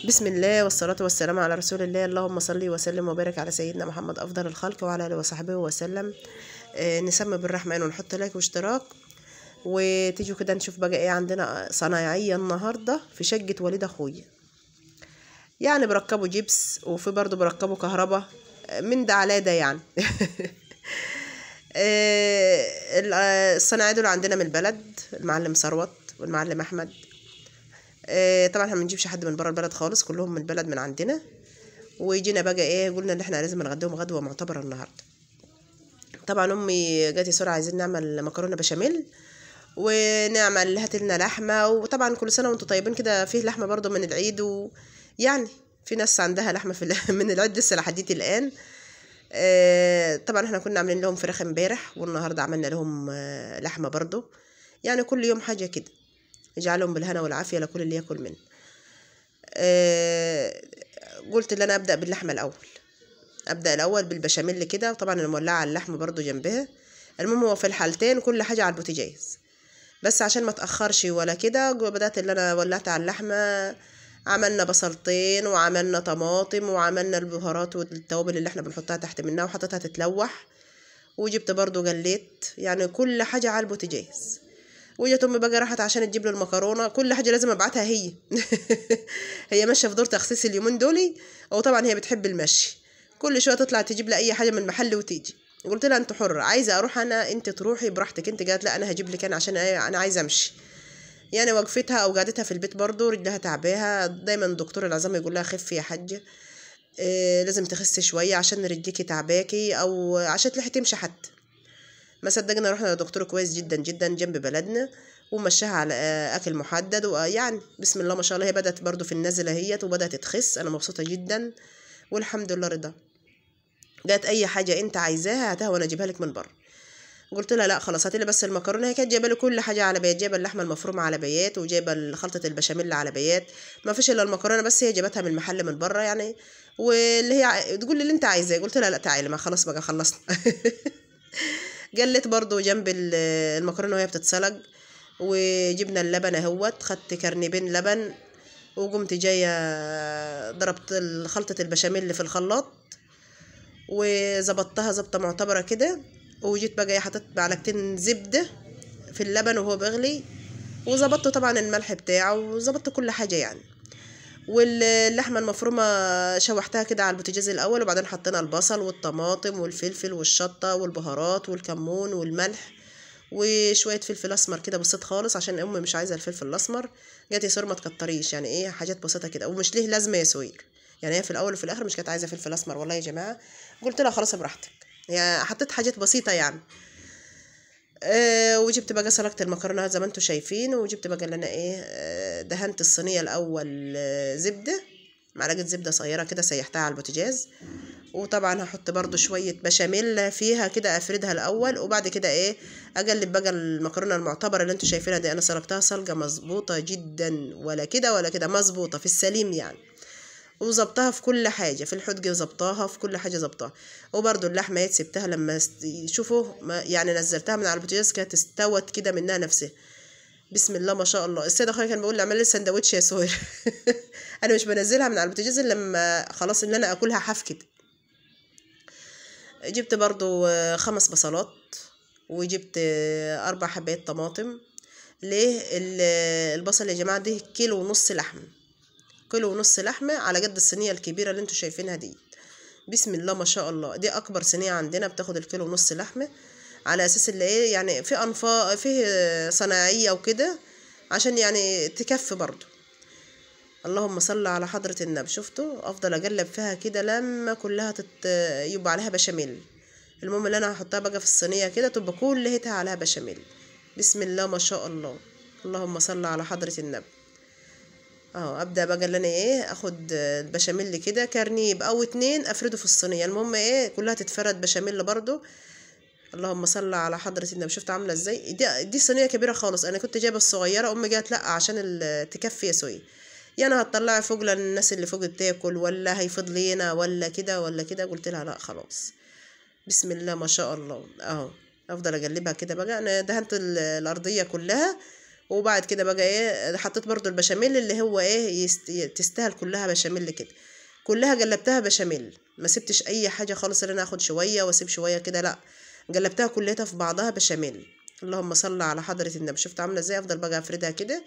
بسم الله والصلاة والسلام على رسول الله. اللهم صل وسلم وبارك على سيدنا محمد أفضل الخلق وعلى آله وصحبه وسلم. نسمي بالرحمن ونحط لايك واشتراك وتيجوا كده نشوف بقى ايه عندنا صنايعية النهاردة في شقة والد أخويا. يعني بركبوا جبس وفي برضو بركبوا كهرباء من ده على ده يعني. الصنايعية دول عندنا من البلد، المعلم ثروت والمعلم أحمد. طبعا احنا منجيبش حد من بره البلد خالص، كلهم من البلد من عندنا. ويجينا بقى ايه، قلنا ان احنا لازم نغديهم غدوه معتبره النهارده. طبعا امي جاتي سرعه عايزين نعمل مكرونه بشاميل ونعمل هات لنا لحمه، وطبعا كل سنه وانتم طيبين كده، فيه لحمه برضو من العيد، ويعني في ناس عندها لحمه من العيد لسه لحديت الان. طبعا احنا كنا عاملين لهم فراخ امبارح والنهارده عملنا لهم لحمه برضو. يعني كل يوم حاجه كده، يجعلهم بالهنا والعافيه لكل اللي ياكل منه. قلت ان انا ابدا باللحمه الاول، ابدا الاول بالبشاميل كده، وطبعا انا مولعه على اللحمه برضو جنبها. المهم هو في الحالتين كل حاجه على البوتاجاز، بس عشان ما تاخرش ولا كده بدات اللي انا ولعت على اللحمه. عملنا بصلتين وعملنا طماطم وعملنا البهارات والتوابل اللي احنا بنحطها تحت منها وحطيتها تتلوح، وجبت برضو جليت، يعني كل حاجه على البوتاجاز. وجت امي بقى راحت عشان تجيب له المكرونه، كل حاجه لازم ابعتها هي. هي ماشيه في دور تخسيس اليومين دولي، وطبعا هي بتحب المشي، كل شويه تطلع تجيب لي اي حاجه من المحل وتيجي. قلت لها انت حره، عايزه اروح انا انت تروحي براحتك. انت قالت لا انا هجيب لك انا، عشان انا عايزه امشي. يعني وقفتها او قعدتها في البيت برضو رجلها تعباها، دايما دكتور العظام يقول لها خفي يا حاجه، لازم تخسي شويه عشان رجليكي تعباكي او عشان تلحقي تمشي حتى. ما صدقنا رحنا لدكتور كويس جدا جدا جنب بلدنا، ومشاها على اكل محدد، ويعني بسم الله ما شاء الله هي بدات برضو في النزله هيت وبدات تخس. انا مبسوطه جدا والحمد لله رضا. جات اي حاجه انت عايزاها هاتها وانا اجيبها لك من بره. قلت لها لا خلاص هاتي لي بس المكرونه. هي كانت جايبه لي كل حاجه على بيات، جايبه اللحمه المفرومه على بيات، وجايبه خلطه البشاميل على بيات. ما فيش الا المكرونه بس هي جابتها من المحل من بره يعني. واللي هي تقول لي اللي انت عايزاه، قلت لها لا تعالي ما خلاص بقى خلصنا. جلت برضو جنب المكرونه وهي بتتسلق، وجبنا اللبن اهوت، خدت كرنبين لبن، وقمت جايه ضربت خلطه البشاميل اللي في الخلاط وظبطتها ظبطه معتبره كده. وجيت بقى حطيت معلقتين زبده في اللبن وهو بيغلي، وظبطت طبعا الملح بتاعه وظبطت كل حاجه يعني. واللحمه المفرومه شوحتها كده على البوتاجاز الاول، وبعدين حطينا البصل والطماطم والفلفل والشطه والبهارات والكمون والملح وشويه فلفل اسمر كده بسيط خالص، عشان امي مش عايزه الفلفل الاسمر. جات يا سور ما تكتريش، يعني ايه حاجات بسيطه كده، ومش ليه لازمه يا سوير. يعني هي في الاول وفي الاخر مش كانت عايزه فلفل اسمر والله يا جماعه. قلت لها خلاص براحتك، يعني حطيت حاجات بسيطه يعني. وجبت بقى سلقت المكرونه زي ما انتم شايفين، وجبت بقى اللي انا ايه دهنت الصينيه الاول زبده، معلقه زبده صغيره كده سيحتها على البوتاجاز. وطبعا هحط برضو شويه بشاميل فيها كده افردها الاول، وبعد كده ايه اقلب بقى المكرونه المعتبره اللي انتم شايفينها دي. انا سلقتها سلقه مظبوطه جدا، ولا كده ولا كده، مظبوطه في السليم يعني. وظبطها في كل حاجه، في الحدق ظبطاها في كل حاجه ظبطاها. وبرضو اللحمه سبتها لما شوفوا يعني نزلتها من على البوتاجاز كانت استوت كده منها نفسها. بسم الله ما شاء الله. السيد اخويا كان بيقول لي اعمل لي سندوتش يا سهير. انا مش بنزلها من على البوتاجاز الا لما خلاص ان انا اكلها حاف كده. جبت برضو 5 بصلات، وجبت 4 حبات طماطم. ليه البصل يا جماعه ده كيلو ونص لحم، كيلو ونص لحمه على قد الصينيه الكبيره اللي انتوا شايفينها دي. بسم الله ما شاء الله دي اكبر صينيه عندنا بتاخد الكيلو ونص لحمه، على اساس اللي ايه يعني في انفاق فيه صناعيه وكده، عشان يعني تكفي برضو. اللهم صل على حضرة النبي. شفتوا افضل اقلب فيها كده لما كلها يبقى عليها بشاميل. المهم اللي انا هحطها بقى في الصينيه كده تبقى كلها عليها بشاميل. بسم الله ما شاء الله. اللهم صل على حضرة النبي. ابدا بقى اللي انا ايه اخد البشاميل كده كرنيب او 2 افرده في الصينيه، المهم ايه كلها تتفرد بشاميل برضو. اللهم صل على حضرة النبي. شفت عامله ازاي؟ دي صينيه كبيره خالص، انا كنت جايبه الصغيره، امي جات لا عشان تكفي يا سوي. يعني هتطلعي فوق للناس اللي فوق بتاكل، ولا هيفض لينا ولا كده ولا كده؟ قلت لها لا خلاص. بسم الله ما شاء الله. افضل اقلبها كده بقى. انا دهنت الارضيه كلها، وبعد كده بقى ايه حطيت برضو البشاميل اللي هو ايه تستاهل كلها بشاميل كده، كلها قلبتها بشاميل، ما سبتش اي حاجه خالص اللي انا اخد شويه واسيب شويه كده، لا قلبتها كلها في بعضها بشاميل. اللهم صل على حضره النبي. شفت عامله ازاي؟ افضل بقى افردها كده،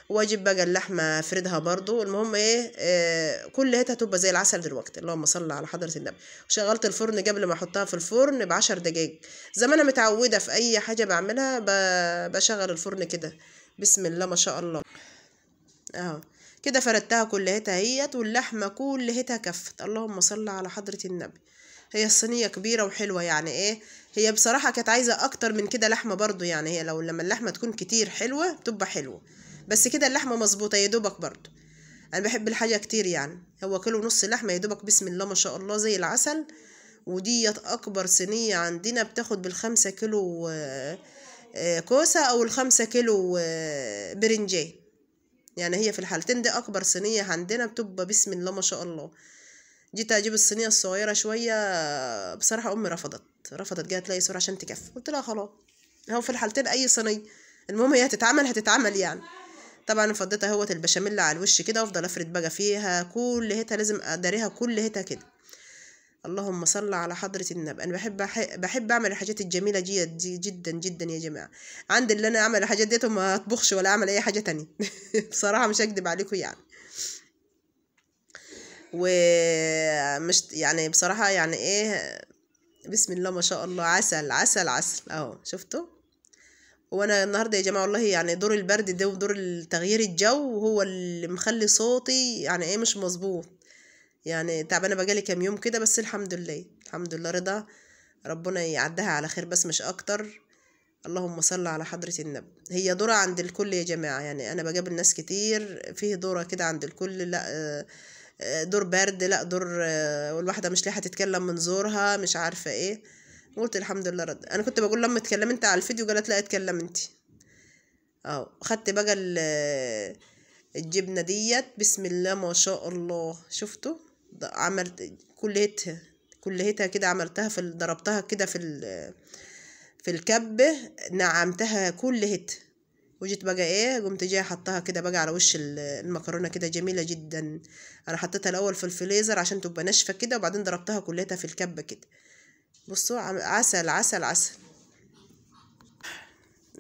واجيب بقى اللحمه افردها برضو. المهم ايه كل هيتها تبقى زي العسل دلوقتي. اللهم صل على حضره النبي. وشغلت الفرن قبل ما احطها في الفرن ب10 دقايق زي ما انا متعوده في اي حاجه بعملها، بشغل الفرن كده. بسم الله ما شاء الله. اهو كده فردتها كلهتها اهيت، واللحمه كلهتها كفت. اللهم صل على حضره النبي. هي الصينيه كبيره وحلوه يعني ايه، هي بصراحه كانت عايزه اكتر من كده لحمه برضو، يعني هي لو لما اللحمه تكون كتير حلوه بتبقى حلوه، بس كده اللحمه مظبوطه يا دوبك برضو. انا بحب الحاجه كتير يعني، هو كيلو ونص لحمه يا دوبك بسم الله ما شاء الله زي العسل. وديت اكبر صينيه عندنا بتاخد بال5 كيلو كوسه او ال5 كيلو برنجان. يعني هي في الحالتين دي اكبر صينيه عندنا بتبقى بسم الله ما شاء الله. جيت اجيب الصينيه الصغيره شويه، بصراحه امي رفضت جايه تلاقي صوره عشان تكفي. قلت لها خلاص، هو في الحالتين اي صينيه المهم هي هتتعمل يعني. طبعا فضيتها اهوت البشاميل على الوش كده، وافضل افرد بقى فيها كل هيتها، لازم اداريها كل هيتها كده. اللهم صل على حضرة النبي. انا بحب اعمل الحاجات الجميله دي جدا جدا يا جماعه. عندي اللي انا اعمل الحاجات ديت وما اطبخش ولا اعمل اي حاجه تانية بصراحه مش هكدب عليكم يعني. ومش يعني بصراحه يعني ايه، بسم الله ما شاء الله، عسل عسل عسل اهو شفتوا. وانا النهارده يا جماعه والله يعني دور البرد ده ودور تغيير الجو هو اللي مخلي صوتي يعني ايه مش مظبوط، يعني تعبانه بقالي كام يوم كده، بس الحمد لله الحمد لله رضا، ربنا يعدها على خير بس مش اكتر. اللهم صل على حضرة النبي. هي دورة عند الكل يا جماعة، يعني انا بقابل ناس كتير فيه دورة كده عند الكل، لا دور برد، لا دور والواحدة مش لاحقة تتكلم من زورها مش عارفة ايه. قلت الحمد لله رد. انا كنت بقول لما اتكلم انت على الفيديو قالت لا اتكلم انت. اهو خدت بقى الجبنة ديت بسم الله ما شاء الله. شفتوا عملت كلهتها كده، عملتها ضربتها كده في الكبة، نعمتها كلهتها. وجيت بقى ايه قمت جايه حطها كده بقى على وش المكرونه كده جميله جدا. انا حطيتها الاول في الفريزر عشان تبقى ناشفه كده، وبعدين ضربتها كلها في الكبه كده. بصوا عسل عسل عسل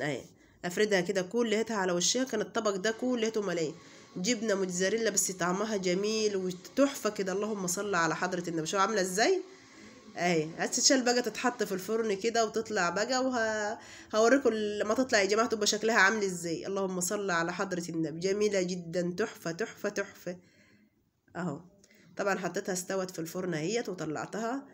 اهي. افردها كده كلها على وشها، كان الطبق ده كلته مليان جبنه موتزاريلا، بس طعمها جميل وتحفه كده. اللهم صل على حضره النبي. شوفوا عامله ازاي اهي. هتتشال بقى تتحط في الفرن كده وتطلع بقى، وهوريكم لما تطلع يا جماعه تبقى شكلها عامل ازاي. اللهم صل على حضره النبي. جميله جدا تحفه تحفه تحفه اهو. طبعا حطيتها استوت في الفرن اهيت وطلعتها،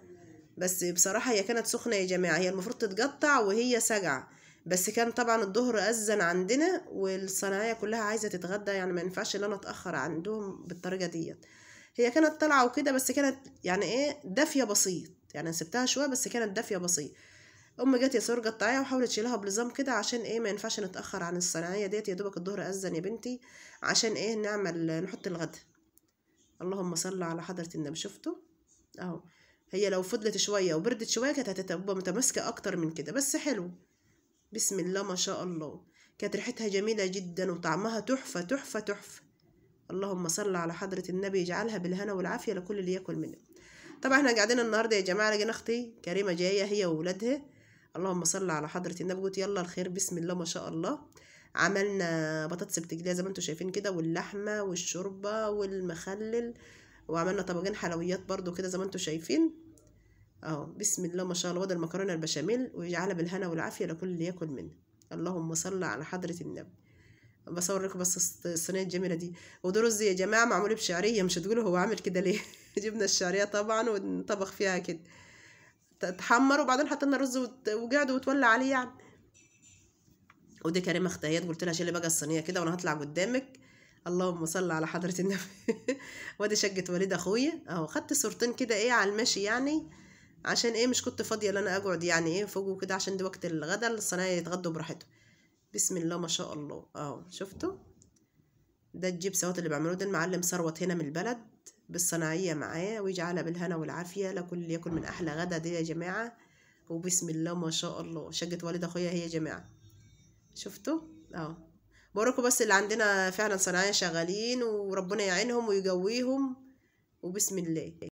بس بصراحه هي كانت سخنه يا جماعه، هي المفروض تتقطع وهي ساقعه، بس كان طبعا الظهر اذن عندنا والصناعيه كلها عايزه تتغدى، يعني ما ينفعش ان انا اتاخر عندهم بالطريقه ديت. هي كانت طالعه وكده، بس كانت يعني ايه دافيه بسيط، يعني سبتها شويه بس كانت دافيه بسيط. امي جت يا سور قطعيها وحاولت تشيلها بنظام كده، عشان ايه ما ينفعش نتاخر عن الصناعيه ديت، يا دوبك الظهر اذن يا بنتي، عشان ايه نحط الغدا. اللهم صل على حضره النبي. شفتوا اهو. هي لو فضلت شويه وبردت شويه كانت هتبقى متماسكه اكتر من كده، بس حلو بسم الله ما شاء الله. كانت ريحتها جميله جدا وطعمها تحفه تحفه تحفه. اللهم صل على حضره النبي. يجعلها بالهنا والعافيه لكل اللي ياكل منها. طبعا احنا قاعدين النهارده يا جماعه، لقينا اختي كريمه جايه هي واولادها. اللهم صل على حضره النبي. قلت يلا الخير بسم الله ما شاء الله. عملنا بطاطس بتقليه زي ما انتم شايفين كده، واللحمه والشوربه والمخلل، وعملنا طبقين حلويات برضو كده زي ما انتم شايفين اهو. بسم الله ما شاء الله. وده المكرونه البشاميل، ويجعلها بالهنا والعافيه لكل اللي ياكل منها. اللهم صل على حضره النبي. بصور لكم بس الصينيه الجميله دي. وده رز يا جماعه معمول بشعريه، مش هتقولوا هو عامل كده ليه جبنا الشعريه طبعا ونطبخ فيها كده، تحمر وبعدين حطينا الرز وقعد وتولع عليه يعني. ودي كريمه اختيات، قلت لها شيلي بقى الصينيه كده وانا هطلع قدامك. اللهم صل على حضره النبي وادي شقه وليد اخويا اهو. خدت صورتين كده ايه على المشي يعني، عشان ايه مش كنت فاضيه ان انا اقعد يعني ايه فوق وكده، عشان دي وقت الغدا الصنايعي يتغدوا براحتهم. بسم الله ما شاء الله اهو. شفتوا ده الجبس اهوت اللي بعملوه، ده المعلم ثروت هنا من البلد بالصناعيه معاه، ويجعلها بالهنا والعافيه لكل اللي ياكل من احلى غدا دي يا جماعه. وبسم الله ما شاء الله. شقه والد اخويا هي يا جماعه. شفتوا اهو. بوريكم بس اللي عندنا فعلا صناعية شغالين، وربنا يعينهم ويقويهم، وبسم الله.